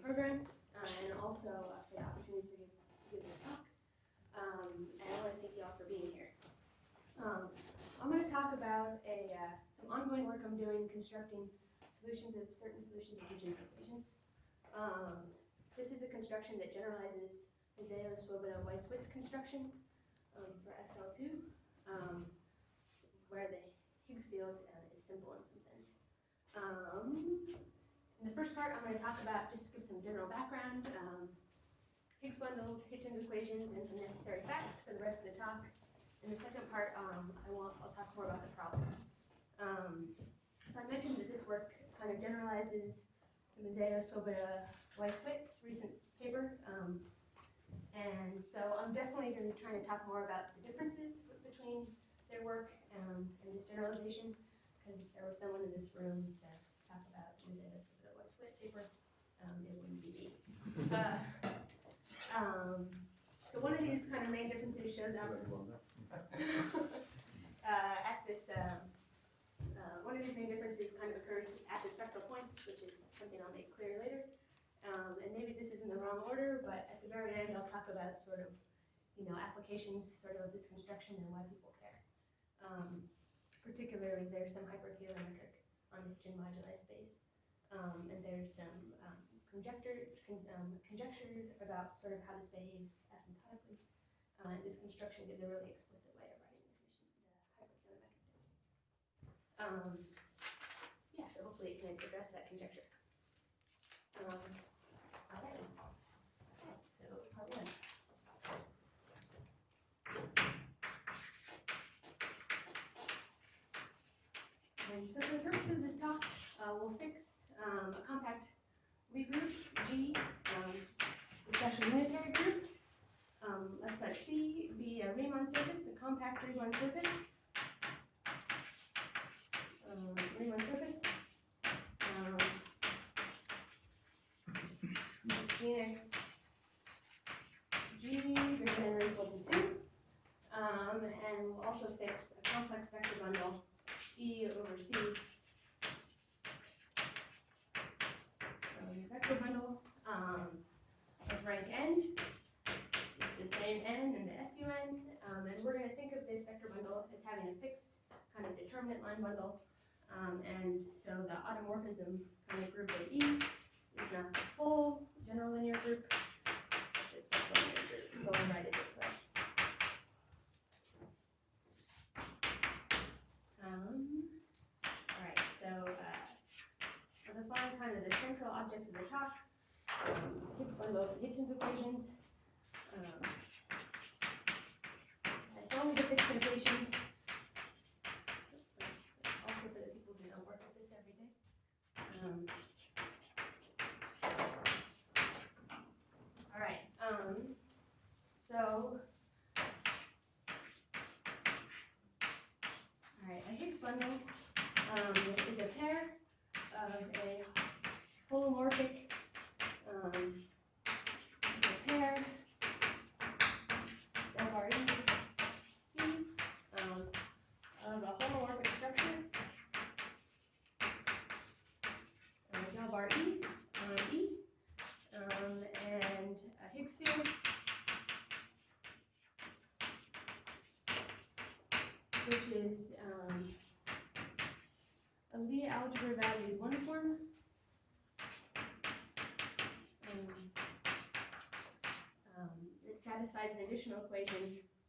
program, and also for the opportunity to give this talk. And I want to thank you all for being here. I'm going to talk about some ongoing work I'm doing constructing certain solutions of Hitchin's equations. This is a construction that generalizes Mazzeo-Swoboda-Weiswitz construction for SL2, where the Higgs field is simple in some sense. In the first part, I'm going to talk about, just to give some general background, Higgs bundles, Hitchin's equations, and some necessary facts for the rest of the talk. In the second part, I'll talk more about the problem. So I mentioned that this work kind of generalizes the Mazzeo-Swoboda-Weiswitz recent paper. And so I'm definitely going to be trying to talk more about the differences between their work and this generalization, because if there was someone in this room to talk about the Mazzeo-Swoboda-Weiswitz paper, it wouldn't be me. So one of these kind of main differences shows up at this, one of these main differences kind of occurs at the spectral points, which is something I'll make clear later. And maybe this is in the wrong order, but at the very end I'll talk about sort of, applications sort of this construction and why people care. Particularly there's some hypertelemetric on Hitchin moduli space. And there's some conjecture about sort of how this behaves asymptotically. This construction gives a really explicit way of writing the hypertelemetric technique. Yeah, so hopefully it can address that conjecture. All right. Okay, so part one. So for the purpose of this talk, we'll fix a compact Lie group, G, a special unitary group. Let's let C be a Riemann surface, a compact Riemann surface. Genus G greater than or equal to 2. And we'll also fix a complex vector bundle, E over C. Vector bundle of rank n. This is the same n and the SUN. And we're going to think of this vector bundle as having a fixed kind of determinant line bundle. And so the automorphism kind of group of E is not the full general linear group, it's just the linear group. So I'll write it this way. All right, so I'll define kind of the central objects of the talk, Higgs bundles and Hitchin's equations. If only the fixed notation. Also for the people who don't work with this every day. All right. A Higgs bundle is a pair of a holomorphic. It's a pair of a holomorphic structure. Del bar E on E, and a Higgs field, which is a Lie algebra valued one form. It satisfies an additional equation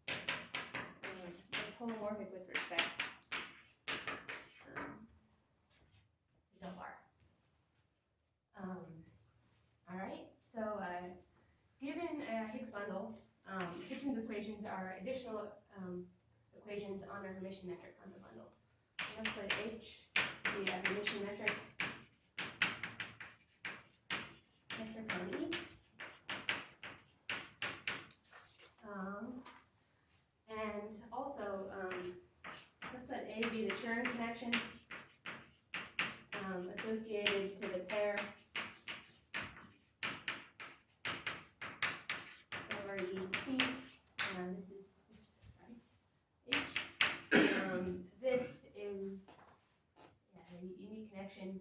that's holomorphic with respect to del bar. All right, so given a Higgs bundle, Hitchin's equations are additional equations on a Hermitian metric on the bundle. So let's let H be a Hermitian metric on E. And also, let's let A be the Chern connection associated to the pair over EP. This is, H. This is the unique connection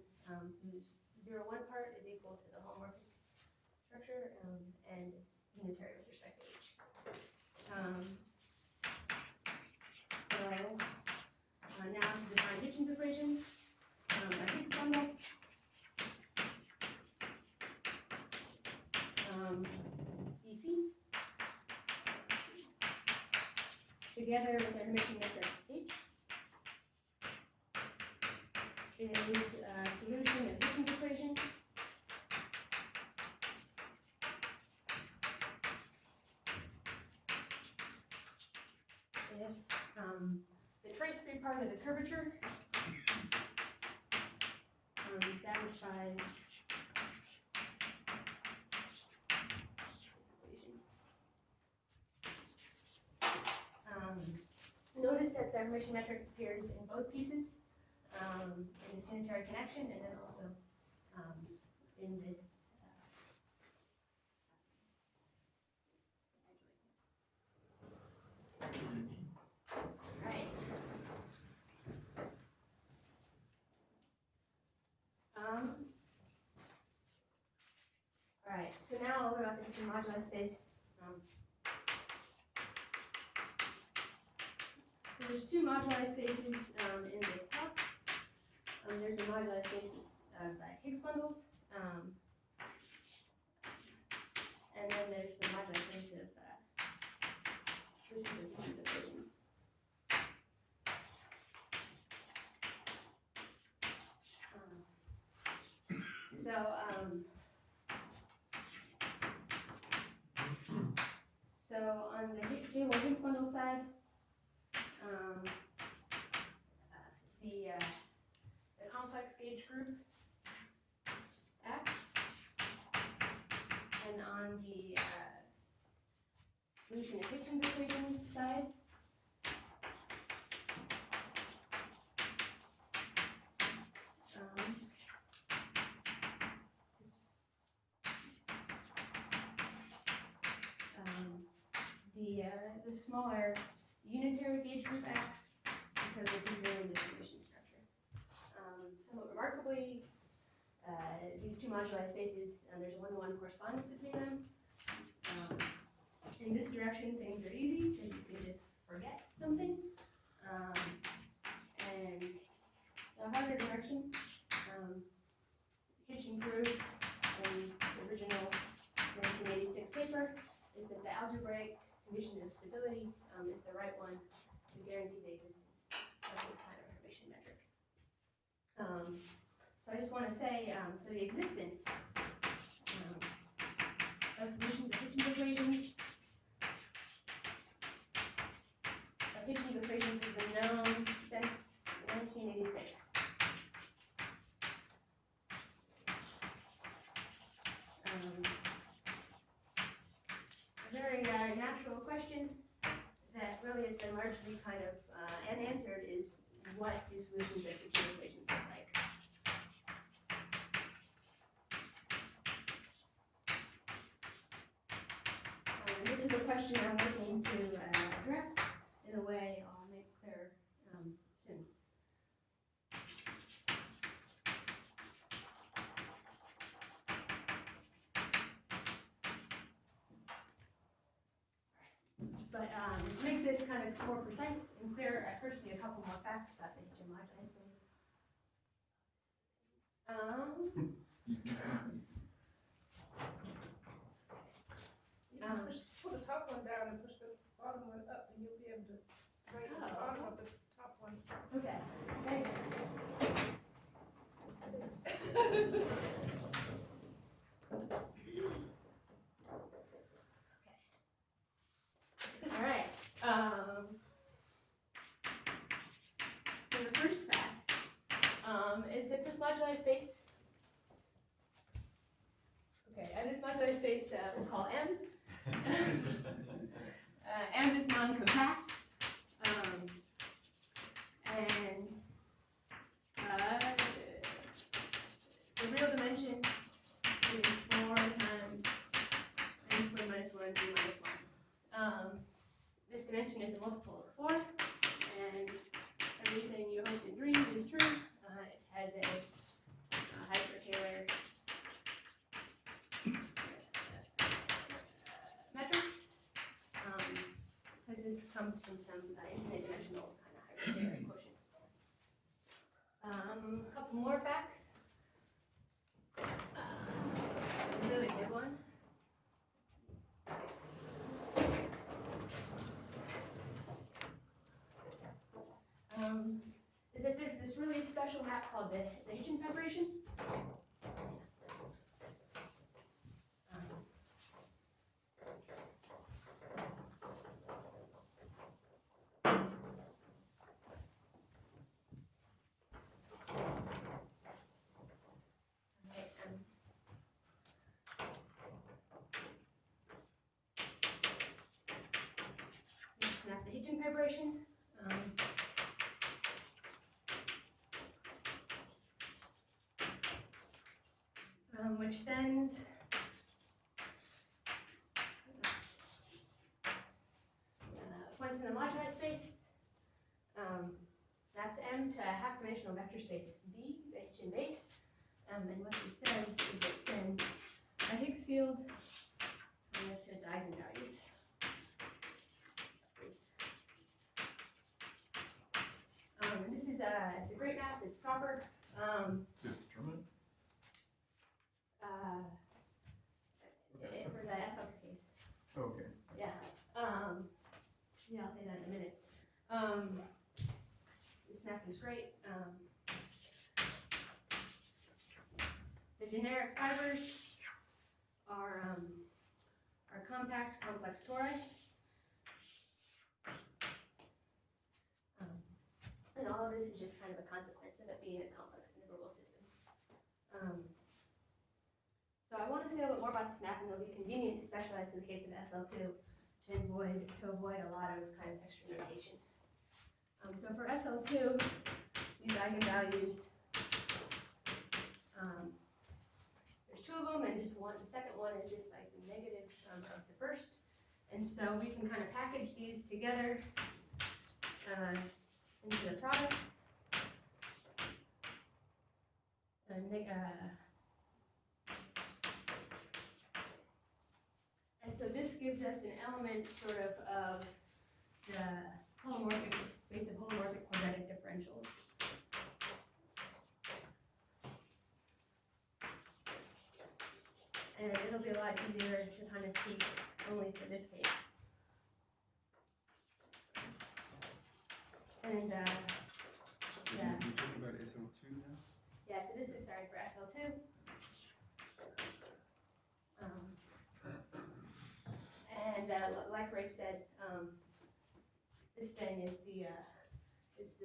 whose 0,1 part is equal to the holomorphic structure, and it's unitary with respect to H. Now to define Hitchin's equations. A Higgs bundle. dP together with their emission metric H is a solution of Hitchin's equation. If the trace-free part of the curvature satisfies this equation. Notice that the emission metric appears in both pieces, in this unitary connection, and then also in this right. All right. So now a little bit about the Hitchin moduli space. So there's two moduli spaces in this talk. There's the moduli spaces of Higgs bundles, and then there's the moduli space of solutions of Hitchin's equations. So on the stable Higgs bundle side, the complex gauge group acts, and on the solution of Hitchin's equation side, the smaller unitary gauge group acts because we're using the distribution structure. Somewhat remarkably, these two moduli spaces, there's a one-to-one correspondence between them. In this direction, things are easy because you can just forget something. And the harder direction, Hitchin proved in the original 1986 paper, is that the algebraic condition of stability is the right one to guarantee the existence of this kind of emission metric. So I just want to say, so the existence of solutions of Hitchin's equations has been known since 1986. A very natural question that really has been largely kind of unanswered is, what do solutions of Hitchin equations look like? This is a question I'm looking to address in a way I'll make clear soon. But to make this kind of more precise and clear, I first need a couple more facts about the Hitchin moduli space. Pull the top one down and push the bottom one up, and you'll be able to write the bottom of the top one. Okay, thanks. All right. So the first fact is that this moduli space. Okay, and this moduli space we'll call M. M is non-compact, and the real dimension is 4 times n squared minus 1 d minus 1. This dimension is a multiple of 4, and everything you hoped and dreamed is true. It has a hyperkähler comes from some infinite dimensional kind of hyperspace quotient. A couple more facts. A really big one. Is that there's this really special map called the Hitchin vibration. Map the Hitchin vibration. Which sends points in the moduli space, maps M to a half-dimensional vector space V, the Hitchin base, and what this does is it sends a Higgs field to its eigenvalues. And this is it's a great map, it's proper. Is determinant? For the SL2 case. Okay. Yeah. Yeah, I'll say that in a minute. This map is great. The generic fibers are compact, complex tori. And all of this is just kind of a consequence of it being a complex integrable system. So I want to say a little bit more about this map, and it'll be convenient to specialize in the case of SL2 to avoid a lot of kind of extra notation. So for SL2, these eigenvalues, there's two of them, and just one. The second one is just like the negative of the first, and so we can kind of package these together into the product. And so this gives us an element sort of the holomorphic space of holomorphic quadratic differentials. And it'll be a lot easier to kind of speak only for this case. And yeah. You're talking about SL2 now? Yeah, so this is, sorry, for SL2. And like Rafe said, this thing is the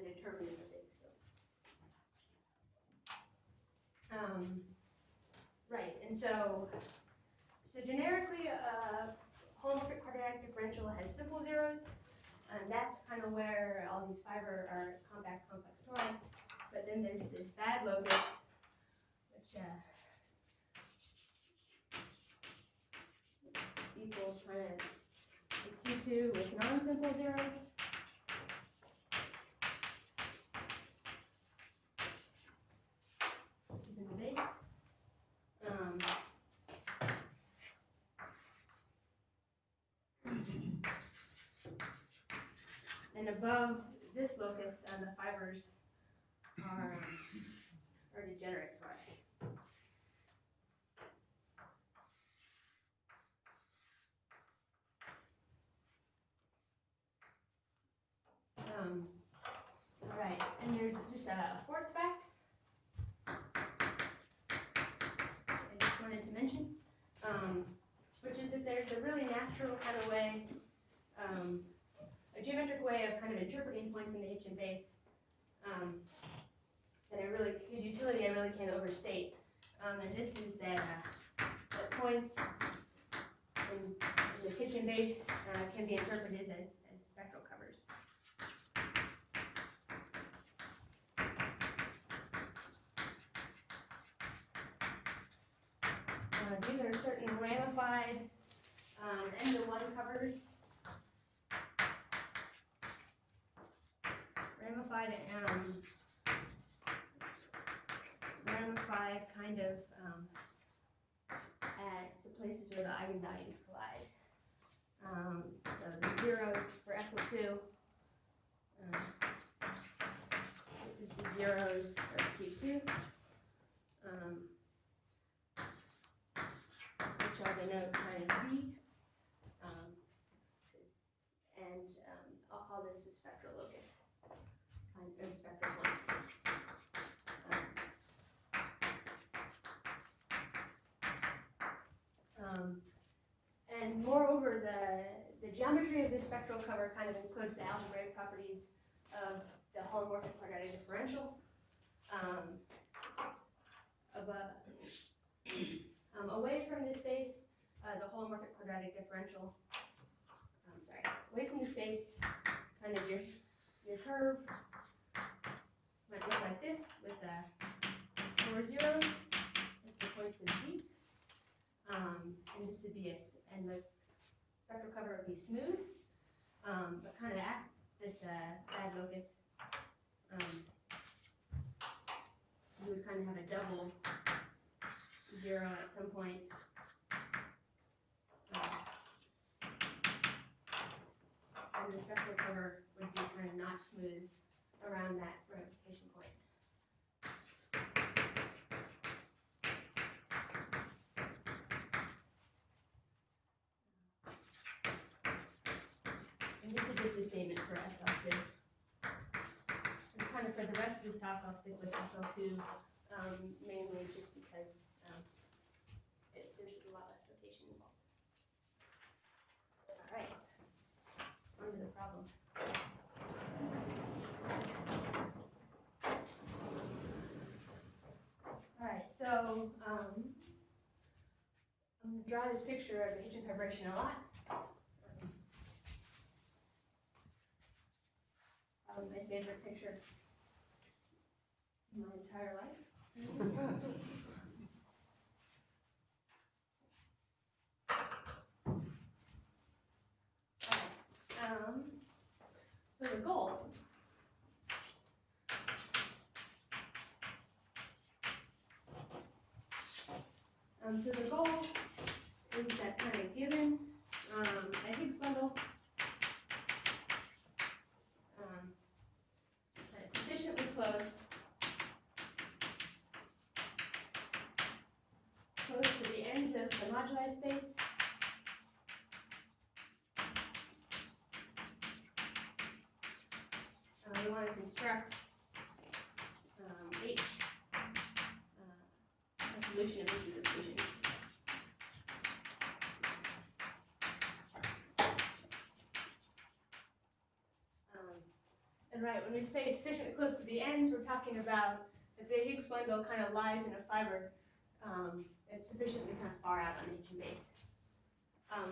determinant of the Higgs field. Right, and so generically, a holomorphic quadratic differential has simple zeros, and that's kind of where all these fiber are compact complex tori. But then there's this bad locus, which equals kind of the Q2 with non-simple zeros. Which is in the base. And above this locus, the fibers are degenerate tori. Right, and there's just a fourth fact I just wanted to mention, which is that there's a really natural kind of way, a geometric way of kind of interpreting points in the Hitchin base that whose utility I really can't overstate. And this is that points in the Hitchin base can be interpreted as spectral covers. These are certain ramified N-1 covers. Ramified kind of at the places where the eigenvalues collide. So the zeros for SL2. This is the zeros for Q2. Which I'll denote kind of Z. I'll call this a spectral locus, or spectral points. And moreover, the geometry of this spectral cover kind of encodes the algebraic properties of the holomorphic quadratic differential. Away from this base, the holomorphic quadratic differential. Away from this base, kind of your curve might look like this with 4 zeros. That's the points of Z. And this would be and the spectral cover would be smooth, but kind of at this bad locus. You would kind of have a double zero at some point. And the spectral cover would be kind of not smooth around that ramification point. And this is just a statement for SL2. And kind of for the rest of this talk, I'll stick with SL2, mainly just because there's a lot less notation involved. All right, on to the problem. All right, so I'm going to draw this picture of the Hitchin vibration a lot. Probably my favorite picture in my entire life. So the goal is that kind of given a Higgs bundle that is sufficiently close to the ends of the moduli space. We want to construct H, a solution of H's equations. And right, when we say sufficiently close to the ends, we're talking about if the Higgs bundle kind of lies in a fiber, it's sufficiently kind of far out on the Hitchin base.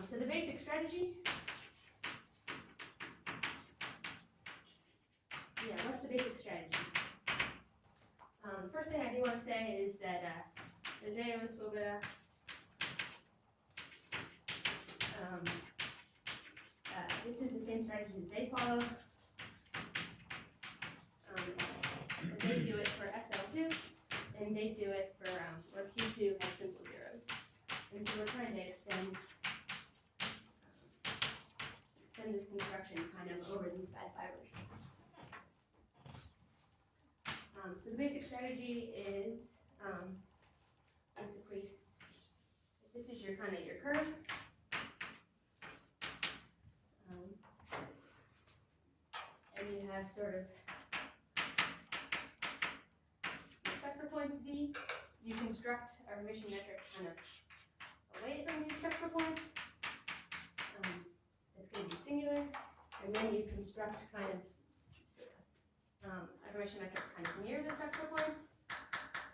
So the basic strategy. Yeah, what's the basic strategy? First thing I do want to say is that the JOs will be this is the same strategy that they follow. And they do it for SL2, and they do it for where Q2 has simple zeros. And so we're trying to extend this construction kind of over these bad fibers. So the basic strategy is basically, this is your kind of your curve. And you have sort of your spectral points Z. You construct a remission metric kind of away from these spectral points. It's going to be singular. And then you construct kind of a remission metric kind of near the spectral points,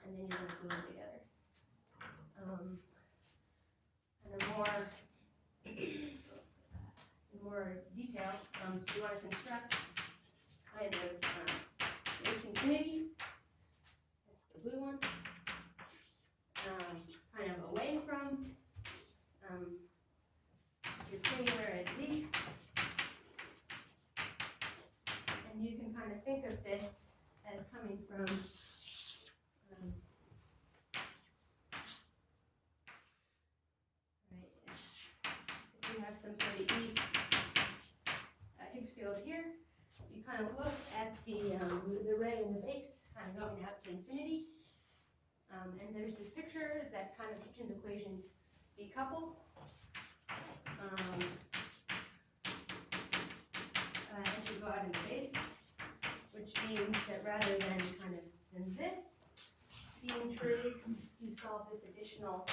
and then you're going to glue them together. And then more detail, so you want to construct kind of H infinity, that's the blue one, kind of away from the singular at Z. And you can kind of think of this as coming from right, if you have some sort of E Higgs field here, you kind of look at the ray in the base, kind of going out to infinity. And there's this picture that kind of Hitchin's equations decouple. As you go out in the base, which means that rather than kind of than this being true, you solve this additional,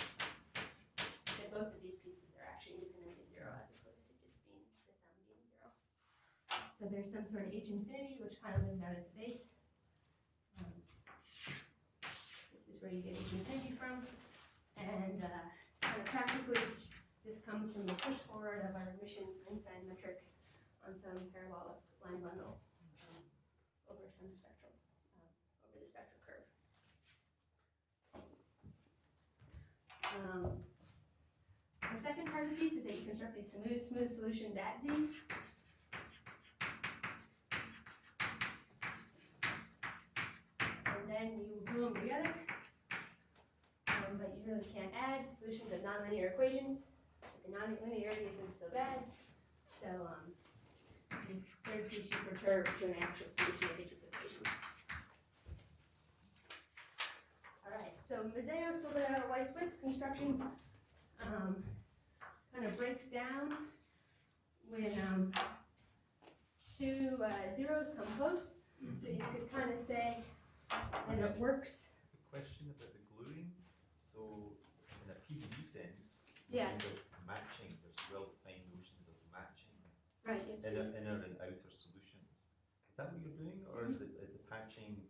that both of these pieces are actually independently zero as opposed to just being the sum being zero. So there's some sort of H infinity which kind of lives out at the base. This is where you get H infinity from, and kind of practically this comes from the push forward of our mission Einstein metric on some parabolic line bundle over some spectral, over the spectral curve. The second part of the piece is that you construct these smooth solutions at Z. And then you glue them together. But you really can't add solutions of nonlinear equations. The nonlinearity isn't so bad. So the third piece you perturb to an actual solution of Hitchin's equations. Alright, so Mazzeo-Swoboda-Weiss-Witz construction kind of breaks down when two zeros come close. So you could kind of say that it works. The question about the gluing, so in a PDE sense, Yeah. the matching, there's well-defined notions of matching Right. inner and outer solutions. Is that what you're doing, or is the patching?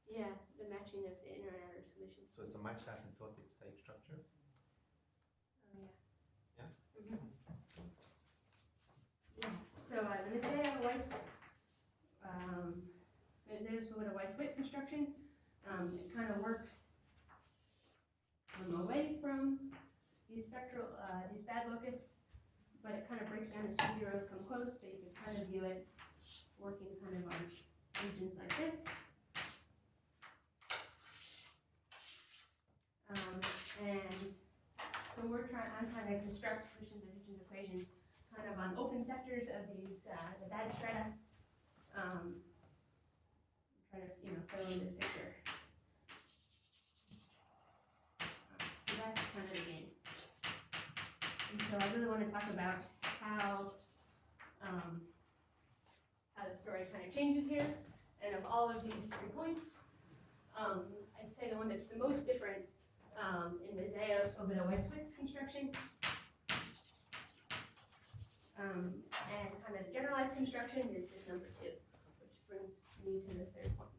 Yeah, the matching of the inner and outer solutions. So it's a matched asymptotics type structure. Oh yeah. Yeah. Mm-hmm. Yeah. So the Mazzeo-Swoboda-Weiss-Witz construction, it kind of works away from these spectral, these bad locus, but it kind of breaks down as two zeros come close, so you can kind of view it working kind of on regions like this. And so I'm trying to construct solutions of Hitchin's equations kind of on open sectors of these, the bad strata. I'm trying to, fill in this picture. So that's kind of the game. And so I really want to talk about how the story kind of changes here. And of all of these 3 points, I'd say the one that's the most different in Mazzeo-Swoboda-Weiss-Witz construction, and kind of the generalized construction is this number 2, which brings me to the third point.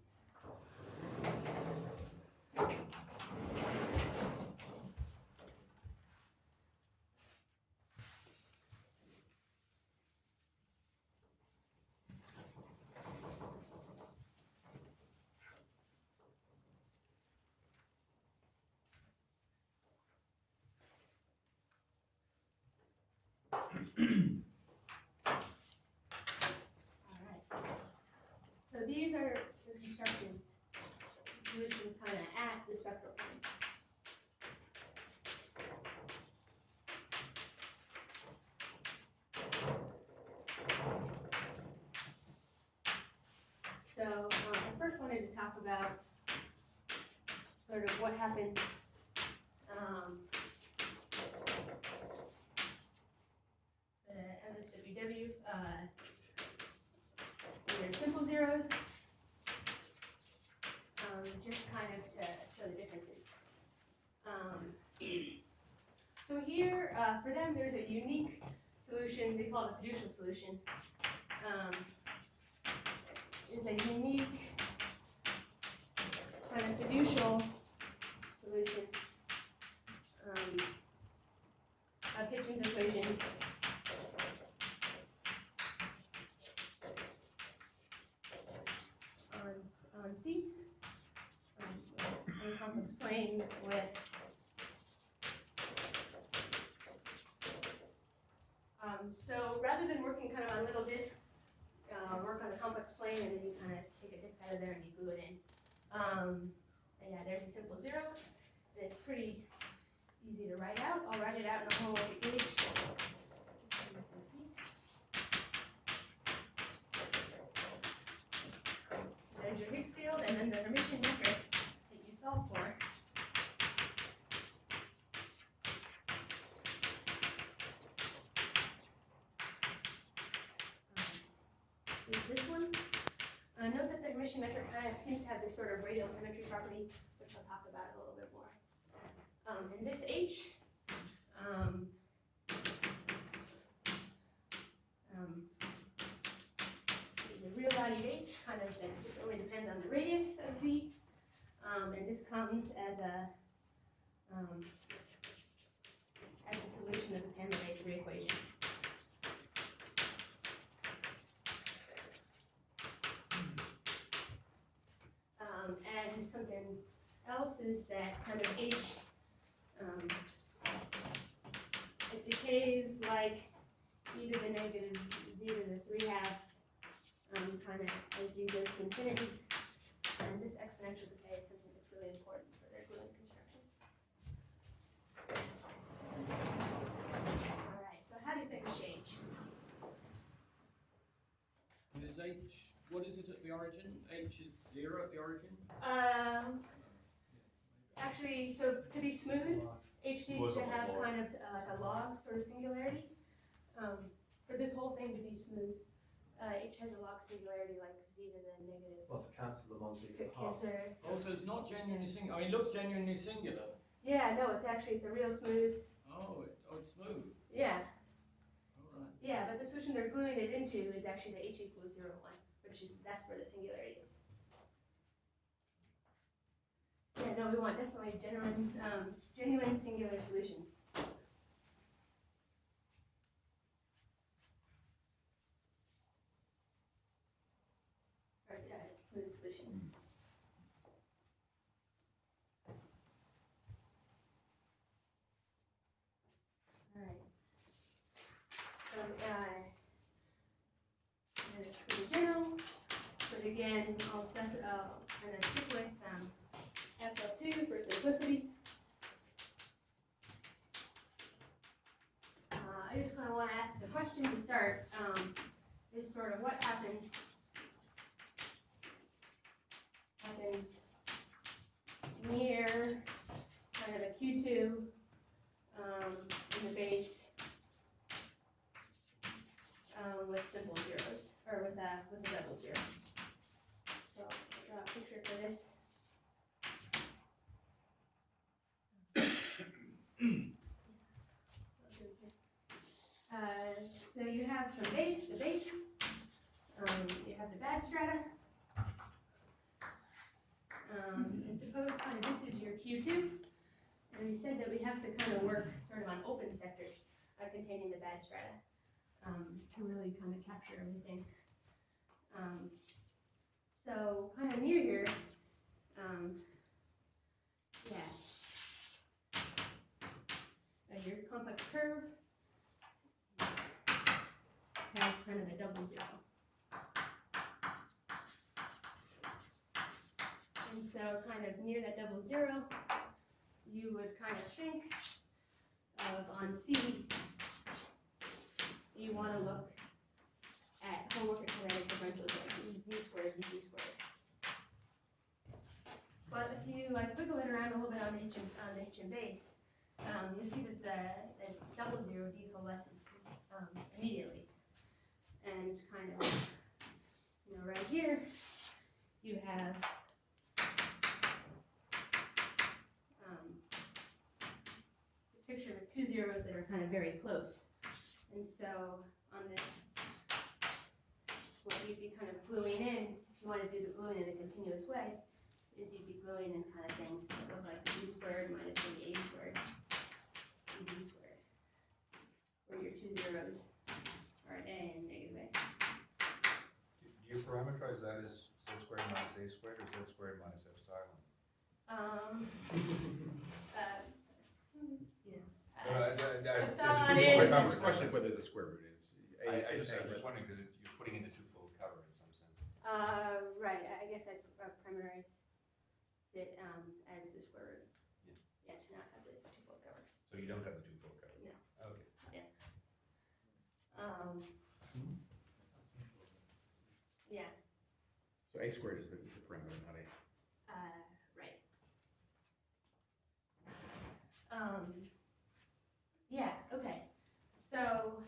So these are the constructions, the solutions kind of at the spectral points. So I first wanted to talk about sort of what happens MSWW in simple zeros, just kind of to show the differences. So here, for them, there's a unique solution, they call it a fiducial solution. Is a unique kind of fiducial solution of Hitchin's equations. On C, on a complex plane with so rather than working kind of on little disks, work on the complex plane and then you kind of take a disk out of there and you glue it in. And yeah, there's a simple zero, and it's pretty easy to write out. I'll write it out in a whole page, just is this one. Note that the Hermitian metric kind of seems to have this sort of radial symmetry property, which I'll talk about a little bit more. And this H, is a real valued H, kind of that just only depends on the radius of Z. And this comes as a solution of the Pan-Lathe equation. And something else is that kind of H, it decays like e to the negative z to the 3/2, kind of as you go to infinity. And this exponential decay is something that's really important for their gluing construction. All right, so how do things change? Is H, what is it at the origin? H is 0 at the origin? Actually, so to be smooth, H needs to have kind of a log sort of singularity. For this whole thing to be smooth, H has a log singularity like z to the negative. Well, to cancel them on z to To the half. cancel. Oh, so it's not genuinely singular. I mean, it looks genuinely singular. Yeah, no, it's a real smooth. Oh, it's smooth. Yeah, All right. yeah, but the solution they're gluing it into is actually the H equals 0, 1, that's where the singularity is. Yeah, no, we want definitely genuine singular solutions. Or, smooth solutions. All right. So, pretty general, but again, I'll kind of stick with SL2 for simplicity. I just kind of want to ask the question to start, is sort of what happens near kind of a Q2 in the base with simple zeros, or with a double zero. So I'll draw a picture for this. So you have the base, you have the bad strata, and suppose kind of this is your Q2, and we said that we have to kind of work sort of on open sectors containing the bad strata to really kind of capture everything. So kind of near here, your complex curve has kind of a double zero. And so kind of near that double zero, you would kind of think of on C, you want to look at homomorphic quadratic differentials like z squared and z squared. But if you like wiggle it around a little bit on the Hitchin base, you'll see that the double zero decoalesces immediately. And kind of, right here, you have this picture with two zeros that are kind of very close. And so on this, what you'd be kind of gluing in, if you want to do the gluing in a continuous way, is you'd be gluing in kind of things that look like z squared minus maybe a squared, and z squared, where your two zeros are an a and negative a. Do you parameterize that as z squared minus a squared or z squared minus epsilon? Epsilon It's is- It's a question of whether the square root is. I was just wondering because you're putting in a twofold cover in some sense. Right, I guess I'd primarize it as the square root. Yeah. Yeah, to not have the twofold cover. So you don't have the twofold cover? No. Okay. Yeah, So a squared is the parameter, not a. right. Yeah, okay. So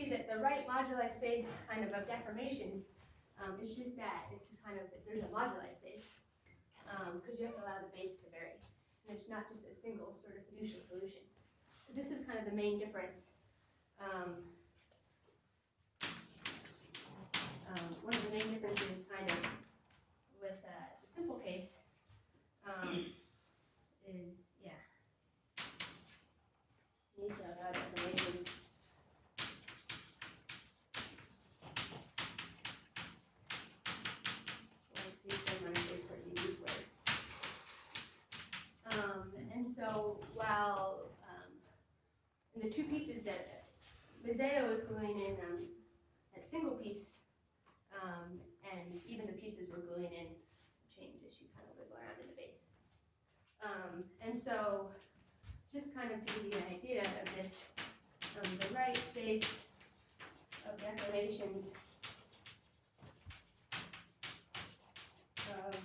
see that the right moduli space kind of deformations is just that. It's kind of, there's a moduli space because you have to allow the base to vary. And it's not just a single sort of fiducial solution. So this is kind of the main difference. One of the main differences kind of with the simple case is, yeah, you need to allow deformations. Like c squared minus a squared dz squared. And so while in the two pieces that Mazzeo is gluing in that single piece, and even the pieces we're gluing in change as you kind of wiggle around in the base. And so just kind of to give you an idea of this, the right space of deformations of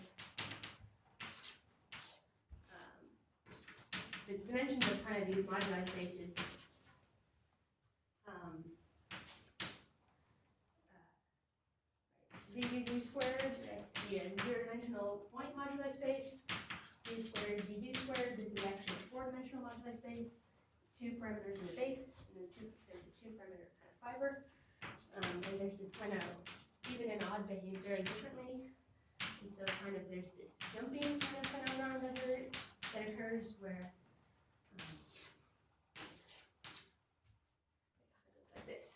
the dimensions of kind of these moduli spaces z squared, that's the zero-dimensional point moduli space. Z squared dz squared, this is actually a four-dimensional moduli space. Two parameters in the base, and then there's a two-parameter kind of fiber. And there's this kind of even and odd behave very differently. And so kind of there's this jumping kind of phenomenon that occurs where it kind of goes like this.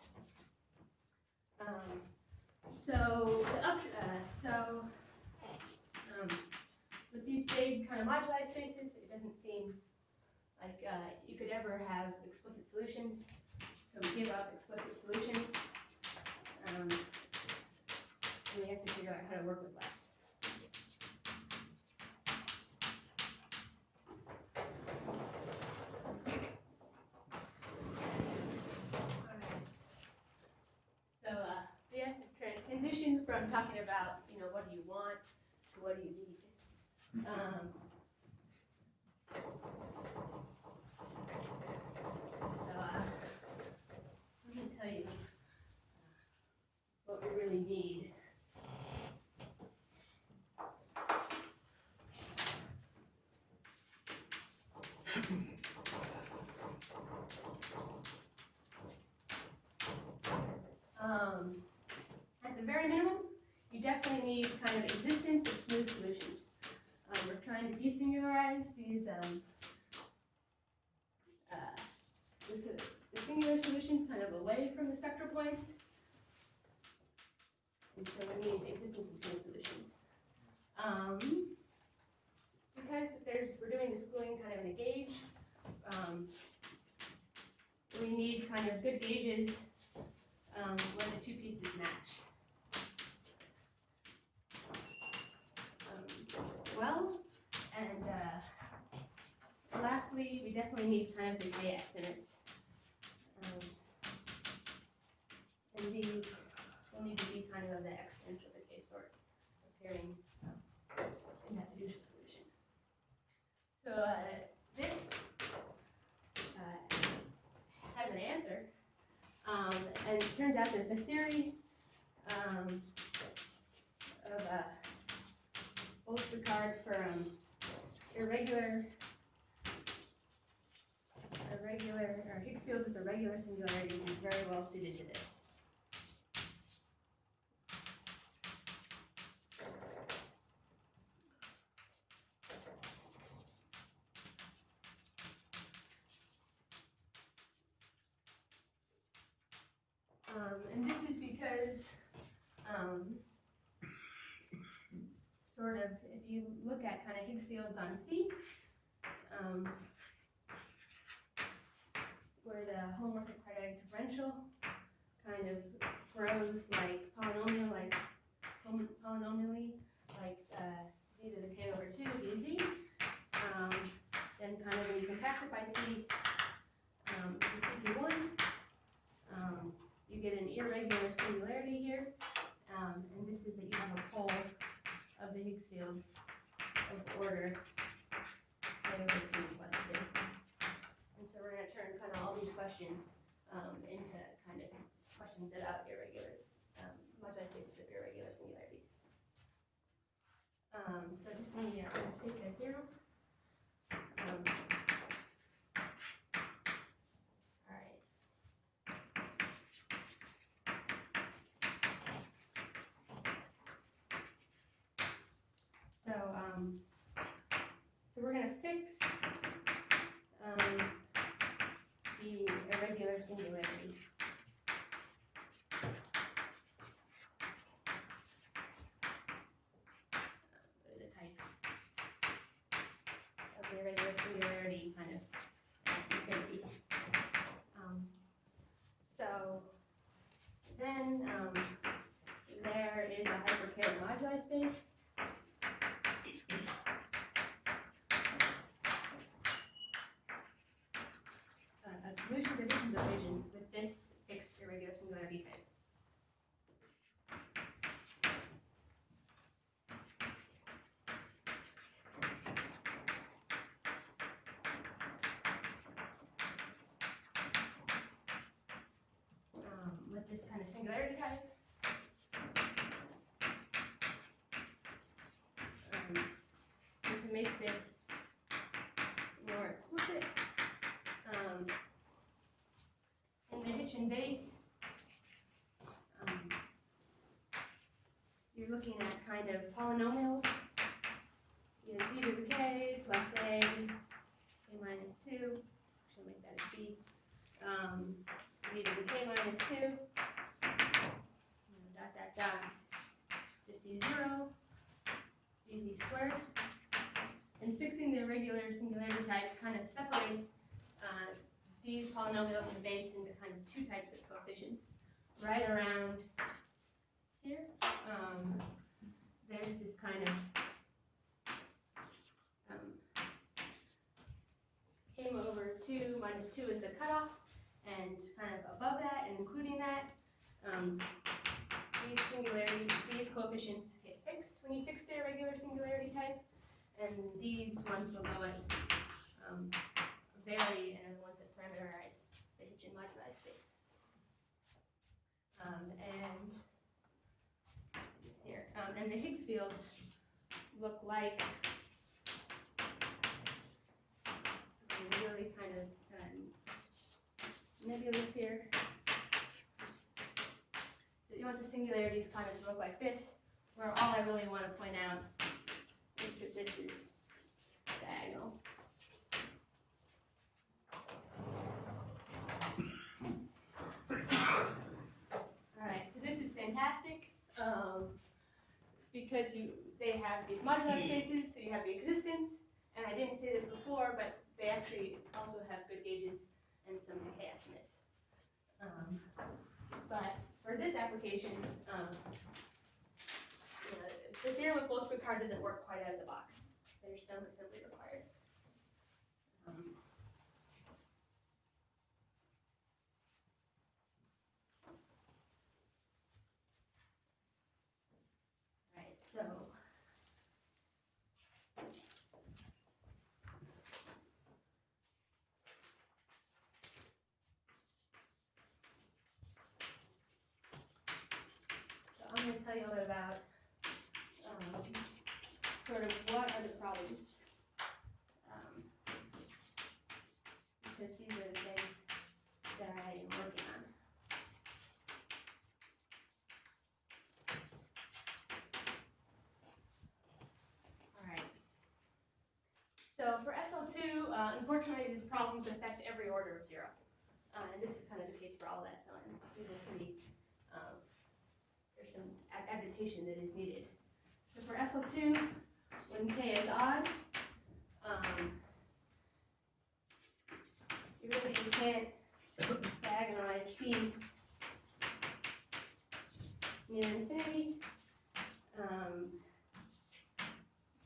With these big kind of moduli spaces, it doesn't seem like you could ever have explicit solutions. So we give up explicit solutions, and we have to figure out how to work with less. So we have to transition from talking about, what do you want to what do you need. Let me tell you what we really need. At the very minimum, you definitely need kind of existence of smooth solutions. We're trying to desingularize these the singular solutions kind of away from the spectral points. And so we need existence of smooth solutions. Because we're doing this gluing kind of in a gauge, we need kind of good gauges where the two pieces match. Lastly, we definitely need kind of the J estimates. And these will need to be kind of the exponential decay sort, appearing in that fiducial solution. So this has an answer, and it turns out there's a theory of both regard for irregular or Higgs fields with irregular singularities is very well suited to this. And this is because sort of if you look at kind of Higgs fields on C, where the homomorphic quadratic differential kind of grows like polynomially, like z to the k over 2 dz. Then kind of when you compactify C to CP1, you get an irregular singularity here, and this is that you have a pole of the Higgs field of order k over 2 plus 2. And so we're going to turn kind of all these questions into kind of questions about irregulars, moduli spaces of irregular singularities. So just let me state their theorem. All right. So we're going to fix the irregular singularity. The type of the irregular singularity kind of infinity. So then there is a hypercare moduli space. Solutions of Hitchin's equations with this fixed irregular singularity type. With this kind of singularity type. And to make this more explicit, in the Hitchin base, you're looking at kind of polynomials, z to the k plus a, k minus 2, she'll make that a c, z to the k minus 2, dot, dot, dot, to c0, gz squared. And fixing the irregular singularity type kind of separates these polynomials in the base into kind of two types of coefficients. Right around here, there's this kind of k over 2 minus 2 is the cutoff, and kind of above that and including that, these coefficients get fixed when you fix the irregular singularity type, and these ones below it vary and are the ones that parameterize the Hitchin moduli space. And the Higgs fields look like really kind of nebulous here. You want the singularities kind of to look like this, where all I really want to point out is that this is diagonal. Alright, so this is fantastic because they have these moduli spaces, so you have the existence, and I didn't say this before, but they actually also have good gauges and some decay estimates. But for this application, the theorem of Boltzmann-Carr doesn't work quite out of the box. There's some assembly required. Right, so I'm going to tell you a little about sort of what are the problems, because these are the things that I am working on. All right. So for SL2, unfortunately, these problems affect every order of 0. And this is kind of the case for all the SLNs. These are pretty, there's some adaptation that is needed. So for SL2, when k is odd, you can't diagonalize phi near infinity,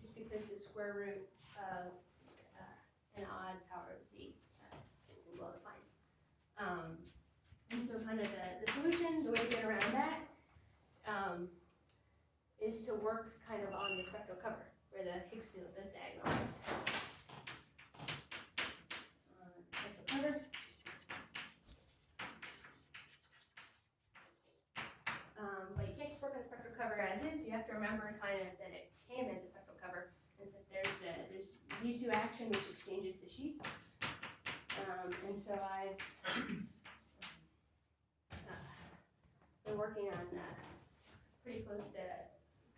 just because the square root of an odd power of z is well defined. And so kind of the solution, the way to get around that, is to work kind of on the spectral cover, where the Higgs field does diagonalize. Spectral cover. have to remember kind of that it came as a spectral cover, is that there's this Z2 action which exchanges the sheets. And so I've been working on pretty close to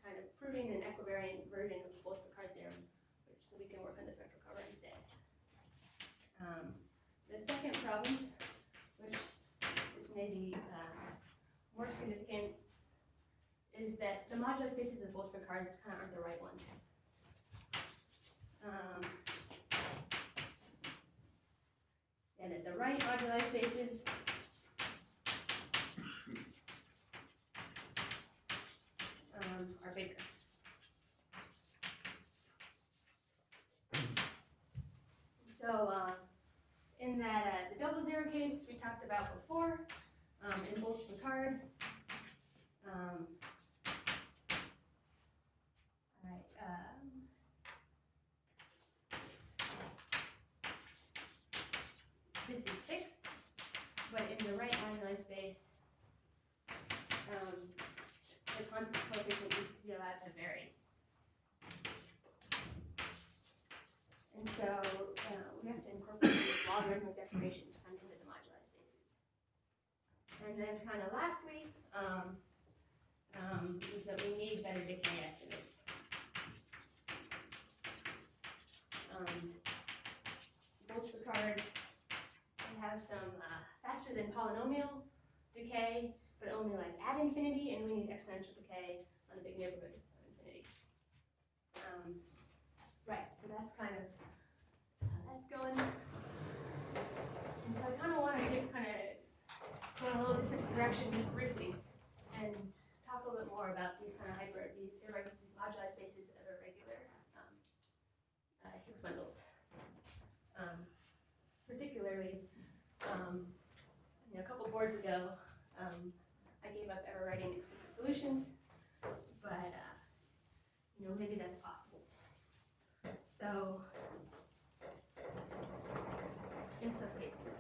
kind of proving an equivariant version of Boltzmann-Card theorem, so we can work on the spectral cover instead. The second problem, which is maybe more significant, is that the moduli spaces of Boltzmann-Card kind of aren't the right ones. And that the right moduli spaces are bigger. So in that the double zero case we talked about before, in Boltzmann-Card, this is fixed, but in the right moduli space, the constant coefficient needs to be allowed to vary. And so we have to incorporate these logarithmic deformations kind of into the moduli spaces. And then kind of lastly, is that we need better decay estimates. Boltzmann-Card, we have some faster than polynomial decay, but only like at infinity, and we need exponential decay on the big neighborhood of infinity. Right, so that's kind of that's going. And so I kind of want to just kind of go in a little different direction just briefly and talk a little bit more about these kind of these moduli spaces of irregular Higgs bundles. Particularly, a couple boards ago, I gave up ever writing explicit solutions, but maybe that's possible. So, in some cases.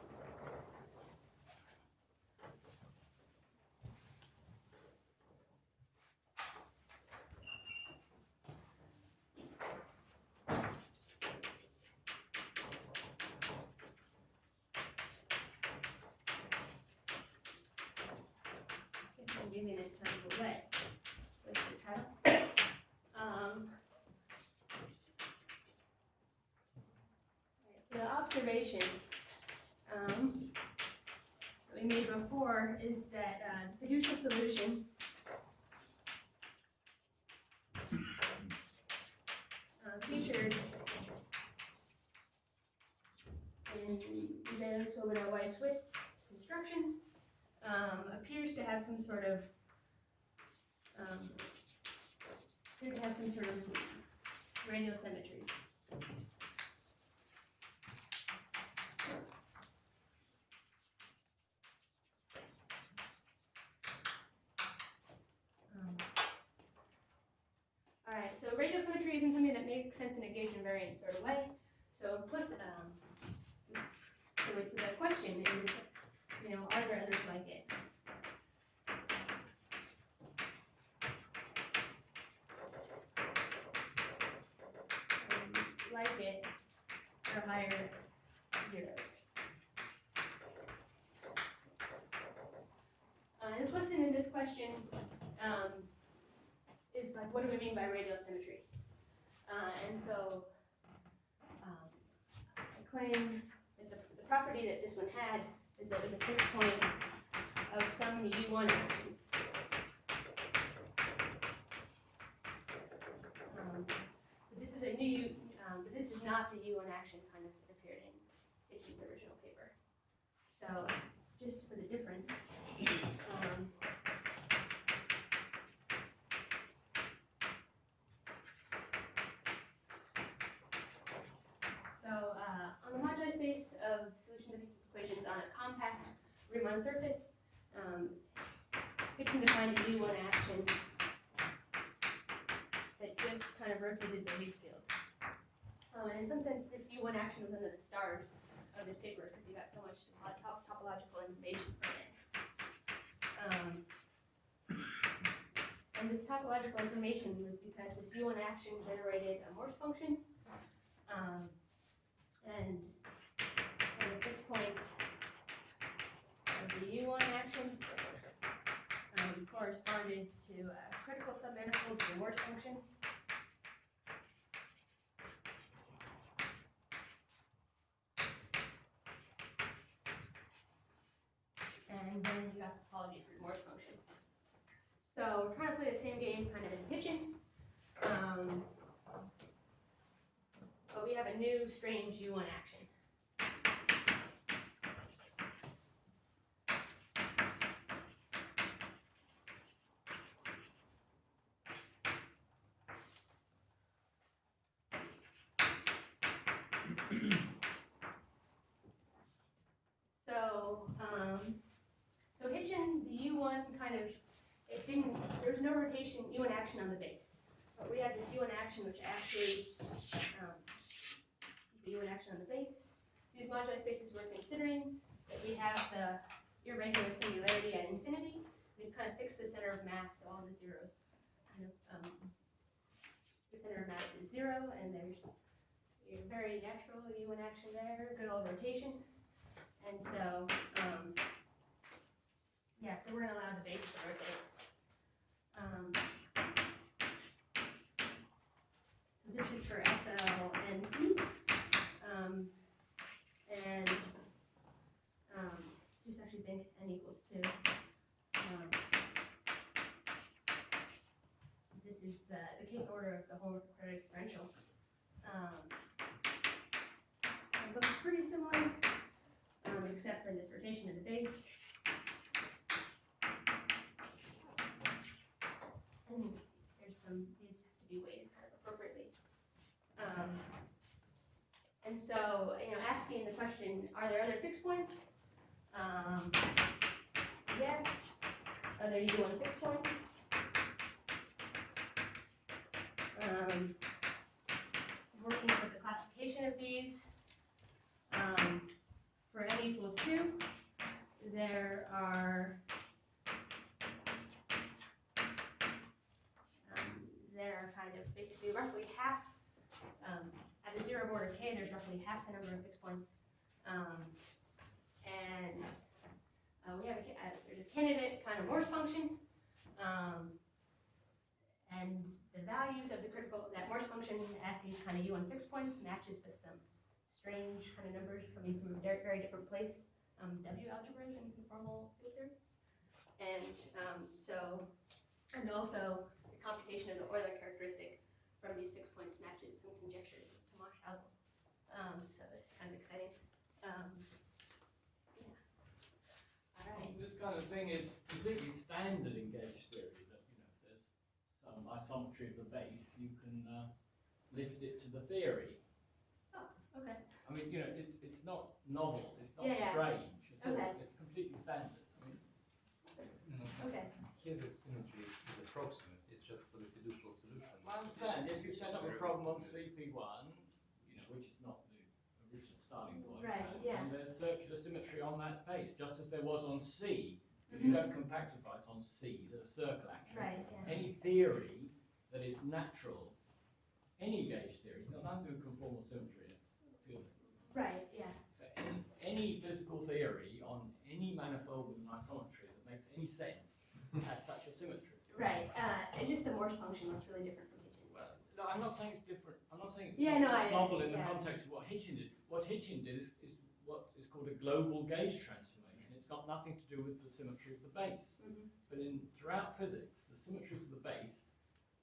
I'm giving it kind of away with the title. So the observation that we made before is that the fiducial solution featured in Zeno-Swoboda-Weiss-Witz construction appears to have some sort of radial symmetry. All right, so radial symmetry isn't something that makes sense in a gauge invariant sort of way. So implicit, so it's the question is, are there others like it? Like it or higher zeros. Implicit in this question is like, what do we mean by radial symmetry? And so I claim that the property that this one had is that it was a fixed point of some U1 action. But this is a new, but this is not the U1 action kind of that appeared in Hitchin's original paper. So just for the difference, on the moduli space of solutions of Hitchin's equations on a compact Riemann surface, Hitchin defined a U1 action that just kind of rotated the Higgs field. And in some sense, this U1 action was under the stars of this paper because you got so much topological information from it. And And this topological information was because this U1 action generated a Morse function. And the fixed points of the U1 action corresponded to a critical submanifold to the Morse function. And then you got the topology for Morse functions. So we're trying to play the same game kind of in Hitchin. But we have a new strange U1 action. So Hitchin, the U1 kind of, there's no rotation, U1 action on the base. But we have this U1 action which actually is the U1 action on the base. These moduli spaces we're considering is that we have the irregular singularity at infinity. We've kind of fixed the center of mass, so all the zeros kind of, the center of mass is 0, and there's a very natural U1 action there, good old rotation. And so, yeah, so we're going to allow the base to rotate. So this is for SL and C. And just actually think n equals 2. This is the kth order of the whole quadratic differential. It looks pretty similar, except for this rotation of the base. And there's these have to be weighted kind of appropriately. And so, asking the question, are there other fixed points? Yes. Are there U1 fixed points? Working towards a classification of these. For n equals 2, there are kind of basically roughly half, at the 0 of order k, there's roughly half the number of fixed points. And we have there's a candidate kind of Morse function, and the values of the that Morse function at these kind of U1 fixed points matches with some strange kind of numbers coming from a very, very different place, W algebras in conformal field theory. And and also the computation of the Euler characteristic from these fixed points matches some conjectures of Tomasz Hausel. So this is kind of exciting. Yeah. All right. This kind of thing is completely standard in gauge theory, that if there's some isometry of the base, you can lift it to the theory. Oh, okay. I mean, it's not novel, it's not Yeah. strange at all. Okay. It's completely standard. Okay. Here the symmetry is approximate, it's just for the fiducial solution. I understand. If you set up a problem on CP1, which is not the original starting point, Right, yeah. and there's circular symmetry on that base, just as there was on C. If you don't compactify it on C, there's a circle action. Right, yeah. Any theory that is natural, any gauge theory, it's not nothing to do with conformal symmetry. It's field. Right, yeah. For any physical theory on any manifold with an isometry that makes any sense has such a symmetry. Right. And just the Morse function looks really different from Hitchin's. Well, no, I'm not saying it's different. I'm not saying it's novel in the context of what Hitchin did. What Hitchin did is what is called a global gauge transformation. It's got nothing to do with the symmetry of the base. But throughout physics, the symmetries of the base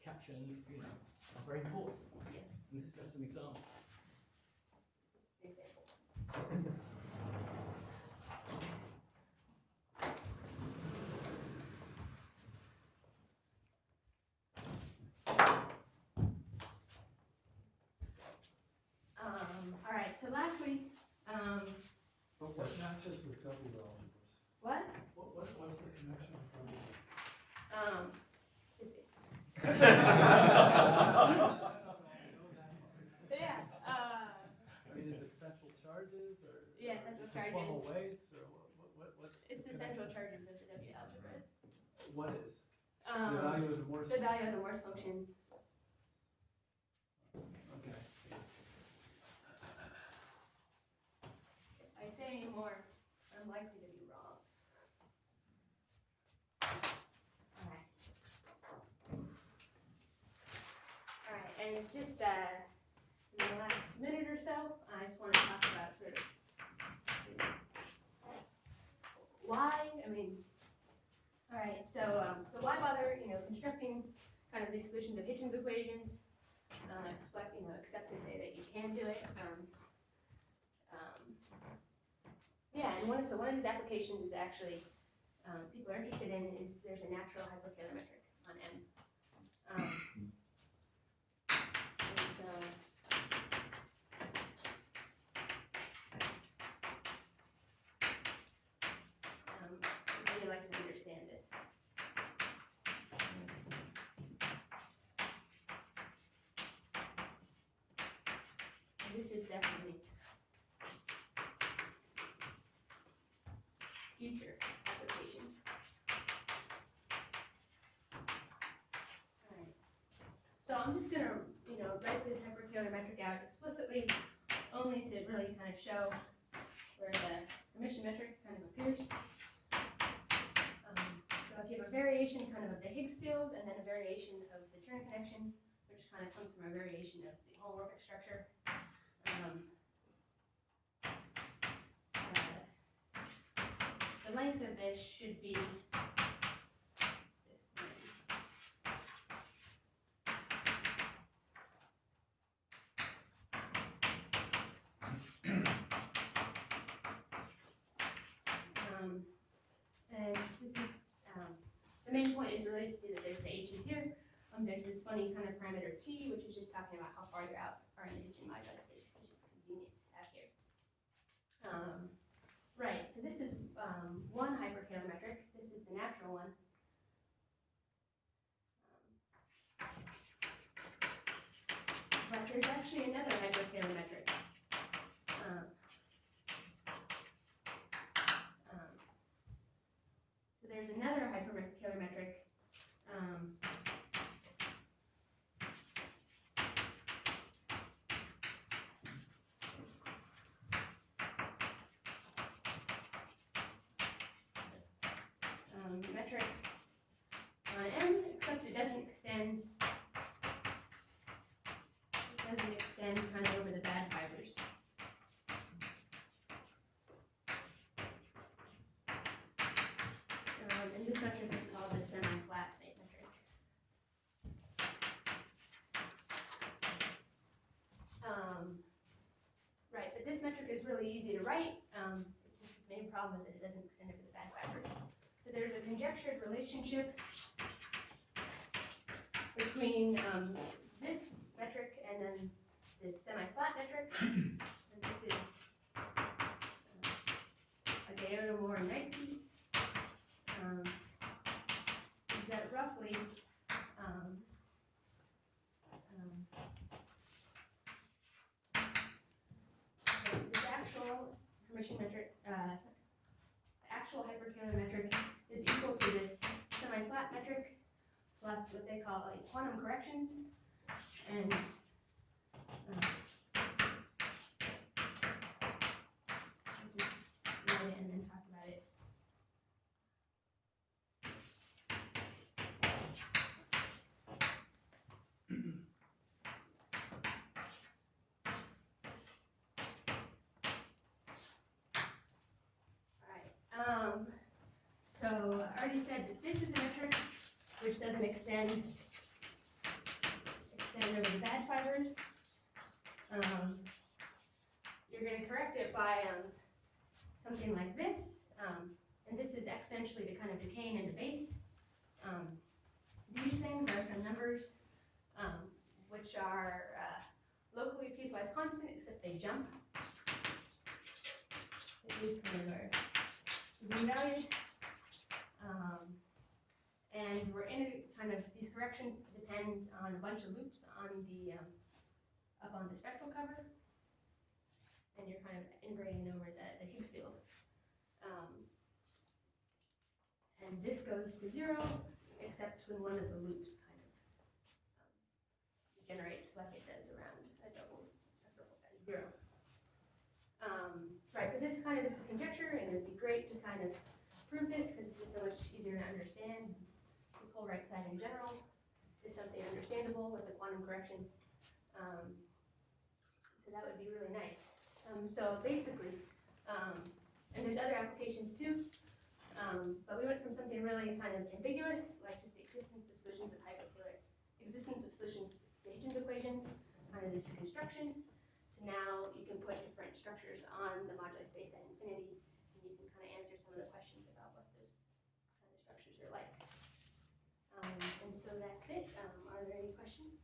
capture, are very important. Yeah. And this is just an example. All right, so last week, What matches with W algebras? what? What's the connection with W? Physics. I Yeah. mean, is it central charges or? Yeah, central conformal charges. weights or what's? It's the central charges of the W algebras. What is? The value of the Morse. the value of the Morse function. Okay. If I say any more, I'm likely to be wrong. Alright. Alright, and just in the last minute or so, I just want to talk about sort of why, I mean, alright, so why bother, constructing kind of these solutions of Hitchin's equations, except to say that you can do it. Yeah, and one of these applications is actually, people are interested in is there's a natural hyperkähler metric on M. And so, I'd really like to understand this. And this is definitely future applications. Alright. So I'm just gonna, write this hyperkähler metric out explicitly, only to really kind of show where the emission metric kind of appears. So if you have a variation kind of the Higgs field, and then a variation of the Chern connection, which kind of comes from a variation of the holomorphic structure, the length of this should be this and this is, the main point is really to see that there's the h's here. There's this funny kind of parameter t, which is just talking about how far you're out are in the Hitchin moduli state, which is convenient to have here. Right, so this is one hyperkähler metric. This is the natural one. But there's actually another hyperkähler metric. So there's another hyperkähler metric. Metric on M, except it doesn't extend. It doesn't extend kind of over the bad fibers. And this metric is called the semi-flat metric. Right, but this metric is really easy to write. Its main problem is that it doesn't extend over the bad fibers. So there's a conjectured relationship between this metric and then this semi-flat metric. And this is a Gayoto-Moore-Knightsky. Is that roughly so this actual permission metric, actual hyperkähler metric is equal to this semi-flat metric plus what they call quantum corrections, and I'll just write it and then talk about it. So I already said that this is a metric which doesn't extend over the bad fibers. You're going to correct it by something like this, and this is exponentially the kind of decaying in the base. These things are some numbers which are locally piecewise constant, except they jump. These kind of are z-valued. And we're in a kind of, these corrections depend on a bunch of loops on the, up on the spectral cover. And you're kind of integrating over the Higgs field. And this goes to 0, except when one of the loops kind of degenerates like it does around a double zero. Right, so this kind of is the conjecture, and it'd be great to kind of prove this because this is so much easier to understand. This whole right side in general is something understandable with the quantum corrections. So that would be really nice. So basically, and there's other applications too, but we went from something really kind of ambiguous, like just the existence of solutions of hyperpolar, existence of solutions to Hitchin's equations, kind of this reconstruction, to now you can put different structures on the moduli space at infinity, and you can kind of answer some of the questions about what those kind of structures are like. And so that's it. Are there any questions?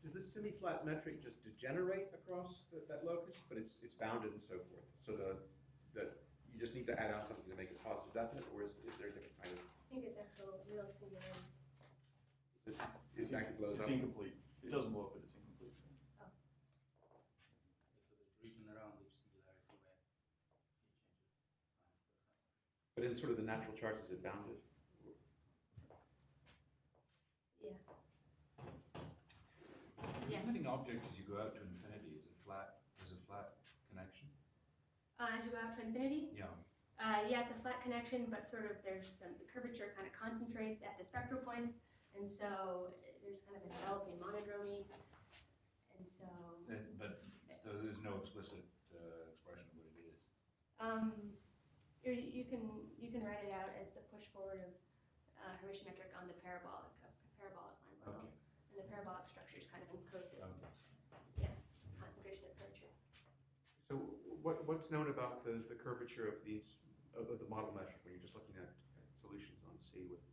Does this semi-flat metric just degenerate across that locus, but it's bounded and so forth? So the you just need to add on something to make it positive definite, or is there a different kind of? I think it's actual real singularities. It actually blows It's up. incomplete. It doesn't work, but it's incomplete. So the region around each singularity where it changes sign. But in sort of the natural charts, is it bounded? Yeah. The limiting object as you go out to infinity is a flat connection. As you go out to infinity, Yeah. yeah, it's a flat connection, but sort of there's some the curvature kind of concentrates at the spectral points, and so there's kind of a developing monodromy, and so. So there's no explicit expression of what it is. You can write it out as the push forward of Hermitian metric on the parabolic line model, and the parabolic structures kind of encode the concentration of curvature. So what's known about the curvature of these of the model metric when you're just looking at solutions on C with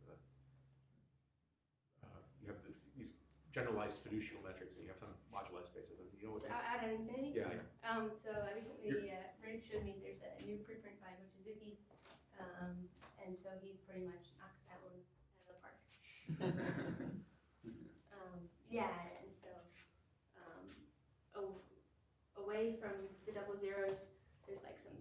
you have these generalized fiducial metrics and you have some moduli space of them. You know what? So out at infinity. Yeah. So I recently Ray showed me there's a new preprint by Mochizuki, and so he pretty much knocks that one out of the park. Yeah, and so away from the double zeros, there's like some,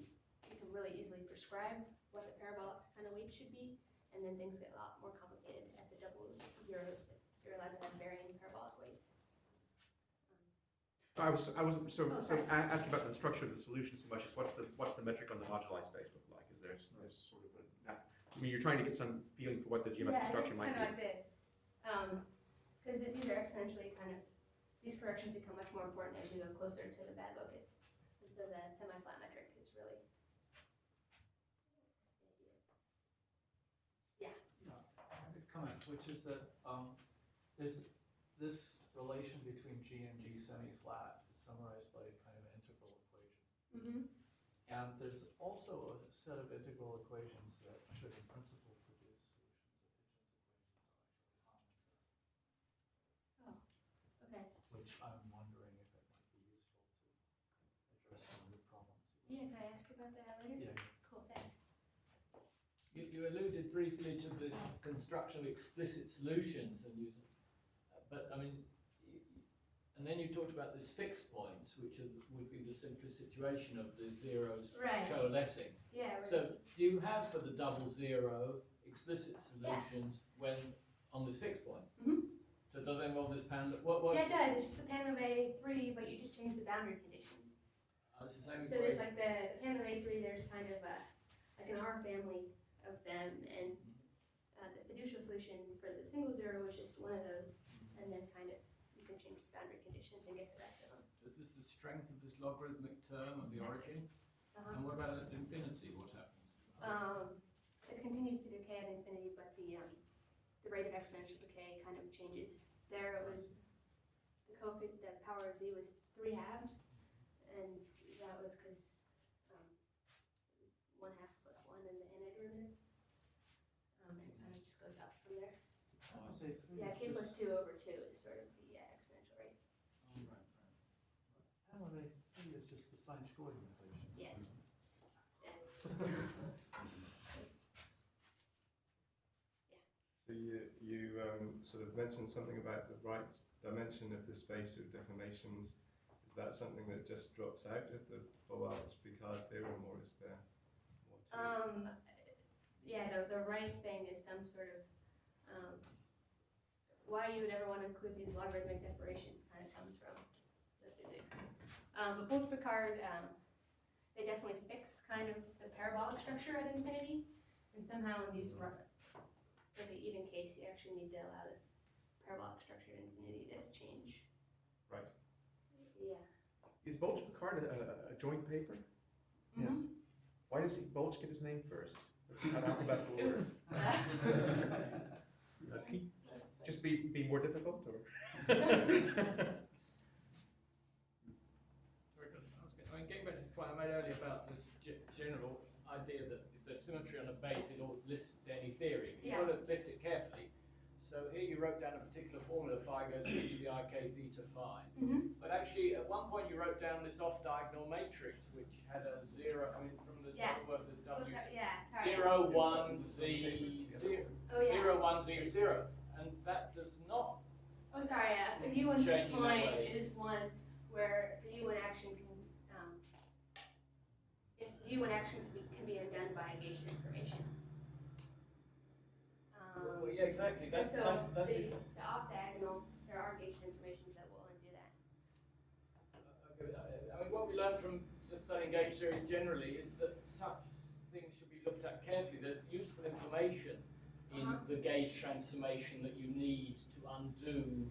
you can really easily prescribe what the parabolic kind of weight should be, and then things get a lot more complicated at the double zeros. You're allowed to have varying parabolic weights. I wasn't so sorry. asking about the structure of the solution so much as what's the metric on the moduli space look like? Is there's sort of I mean, you're trying to get some feeling for what the geometric structure might be. Yeah, it's kind of like this, because these are exponentially kind of, these corrections become much more important as you go closer to the bad locus. And so the semi-flat metric is really, I could comment, which is that there's this relation between G and G semi-flat is summarized by a kind of integral equation. And there's also a set of integral equations that should in principle produce solutions of Hitchin's equations on actually common. okay. Which I'm wondering if it might be useful to address some of the problems. Yeah, can I ask you about that later? Yeah. Cool, thanks. You alluded briefly to the construction of explicit solutions and using, but I mean, and then you talked about these fixed points, which would be the simplest situation of the zeros Right. coalescing. Yeah, right. So do you have for the double zero explicit solutions when on this fixed point? So does it involve this pan? What? Yeah, it does. It's just the pan of A3, but you just change the boundary conditions. It's the same So there's equation. like the pan of A3, there's kind of like an R family of them, and the fiducial solution for the single zero is just one of those, and then kind of you can change the boundary conditions and get the rest of them. Is this the strength of this logarithmic term of the origin? And what about at infinity? What happens? It continues to decay at infinity, but the rate of exponential decay kind of changes. There it was, the power of z was 3/2, and that was because it was 1/2 plus 1 in the antiderivative. And it kind of just goes up from there. Yeah, k plus 2 over 2 is sort of the exponential rate. Oh, right. Maybe it's just the sine-Schroding equation. Yeah. So you sort of mentioned something about the right dimension of the space of deformations is that something that just drops out of the Picard theorem, or is there more to it? Yeah, the right thing is some sort of, why you would ever want to include these logarithmic declarations kind of comes from the physics. But both Picard, they definitely fix kind of the parabolic structure at infinity, and somehow in these, for the even case, you actually need to allow the parabolic structure at infinity to change. Right. Yeah. Is Bulge-Picard a joint paper? Yes. Why does Bulge get his name first? Let's see how alphabetical order. Oops. Just be more difficult, or? Very good. I mean, getting back to this point I made earlier about this general idea that if there's symmetry on a base, it ought to list any theory. You've got to lift it carefully. So here you wrote down a particular formula, phi goes to the ik theta phi. But actually, at one point you wrote down this off-diagonal matrix, which had a zero, I mean, from this word, the W. Sorry. 0, 1, Z, 0, 0, 1, Z, 0. And that does not. Oh, sorry. The U1 Change in that point way. is one where the U1 action can, if the U1 action can be undone by a gauge transformation. Well, yeah, exactly. That's so that's the off-diagonal, there are gauge transformations that will undo that. I mean, what we learned from just studying gauge series generally is that such things should be looked at carefully. There's useful information in the gauge transformation that you need to undo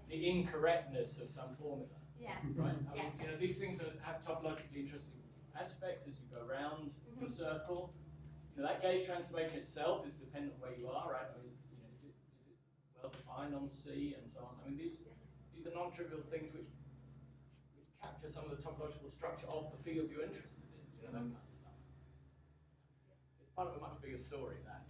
the incorrectness of some formula. Yeah. Right? I mean, you know, these things have topologically interesting aspects as you go around the circle. You know, that gauge transformation itself is dependent on where you are, right? I mean, you know, is it well defined on C and so on? I mean, these are non-trivial things which capture some of the topological structure of the field you're interested in. You know, that kind of stuff. It's part of a much bigger story, that.